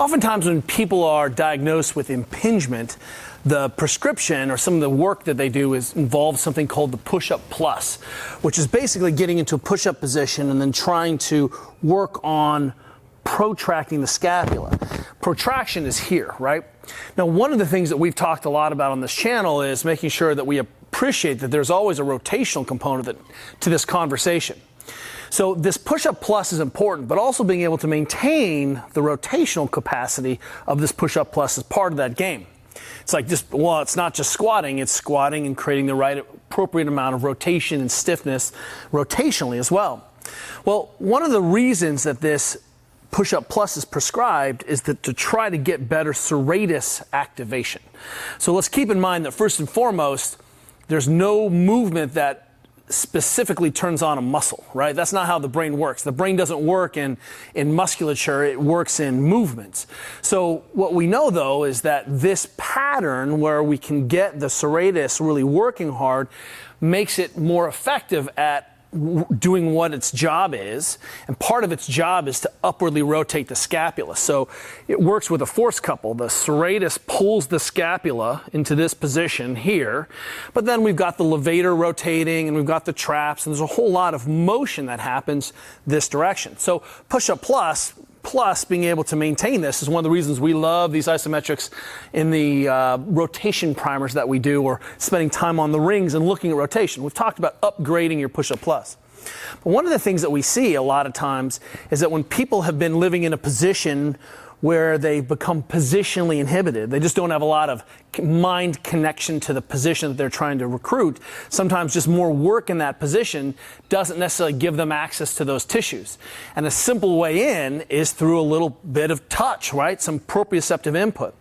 Oftentimes when people are diagnosed with impingement, the prescription or some of the work that they do involves something called the push-up plus, which is basically getting into a push-up position and then trying to work on protracting the scapula. Protraction is here, right? Now, one of the things that we've talked a lot about on this channel is making sure that we appreciate that there's always a rotational component to this conversation. So this push-up plus is important, but also being able to maintain the rotational capacity of this push-up plus is part of that game. It's like it's not just squatting, it's squatting and creating the right appropriate amount of rotation and stiffness rotationally as well. Well, one of the reasons that this push-up plus is prescribed is that to try to get better serratus activation. So let's keep in mind that first and foremost, there's no movement that specifically turns on a muscle, right? That's not how the brain works. The brain doesn't work in musculature, it works in movements. So what we know though is that this pattern where we can get the serratus really working hard makes it more effective at doing what its job is, and part of its job is to upwardly rotate the scapula. So it works with a force couple. The serratus pulls the scapula into this position here, but then we've got the levator rotating and we've got the traps, and there's a whole lot of motion that happens this direction. So push-up plus being able to maintain this is one of the reasons we love these isometrics in the rotation primers that we do, or spending time on the rings and looking at rotation. We've talked about upgrading your push-up plus. But one of the things that we see a lot of times is that when people have been living in a position where they become positionally inhibited, they just don't have a lot of mind connection to the position that they're trying to recruit. Sometimes just more work in that position doesn't necessarily give them access to those tissues. And a simple way in is through a little bit of touch, right? Some proprioceptive input.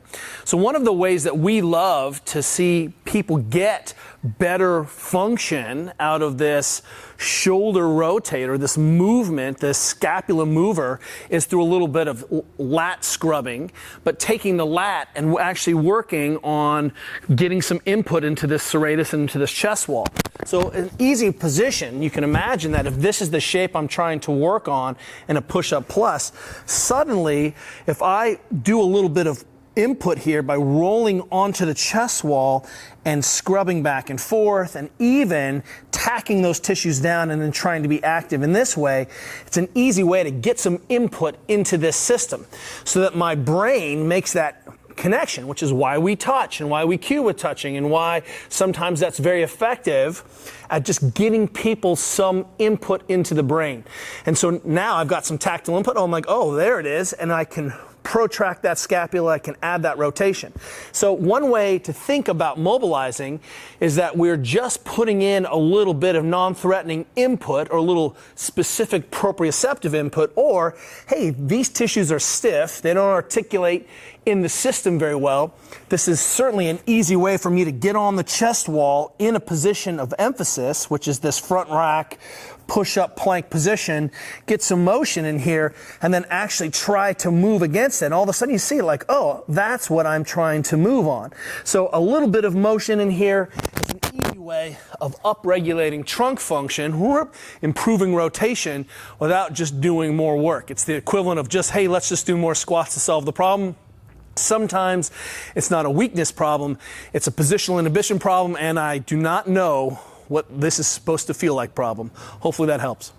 So one of the ways that we love to see people get better function out of this shoulder rotator, this movement, this scapula mover, is through a little bit of lat scrubbing, but taking the lat and actually working on getting some input into this serratus and into this chest wall. So an easy position, you can imagine that if this is the shape I'm trying to work on in a push-up plus, suddenly if I do a little bit of input here by rolling onto the chest wall and scrubbing back and forth and even tacking those tissues down and then trying to be active in this way, it's an easy way to get some input into this system so that my brain makes that connection, which is why we touch and why we cue with touching and why sometimes that's very effective at just getting people some input into the brain. And so now I've got some tactile input. Oh, I'm like, oh, there it is. And I can protract that scapula, I can add that rotation. So one way to think about mobilizing is that we're just putting in a little bit of non-threatening input or a little specific proprioceptive input, or, hey, these tissues are stiff, they don't articulate in the system very well. This is certainly an easy way for me to get on the chest wall in a position of emphasis, which is this front rack push-up plank position, get some motion in here, and then actually try to move against it. And all of a sudden you see like, oh, that's what I'm trying to move on. So a little bit of motion in here is an easy way of upregulating trunk function, improving rotation without just doing more work. It's the equivalent of just, hey, let's just do more squats to solve the problem. Sometimes it's not a weakness problem, it's a positional inhibition problem, and I do not know what this is supposed to feel like problem. Hopefully that helps.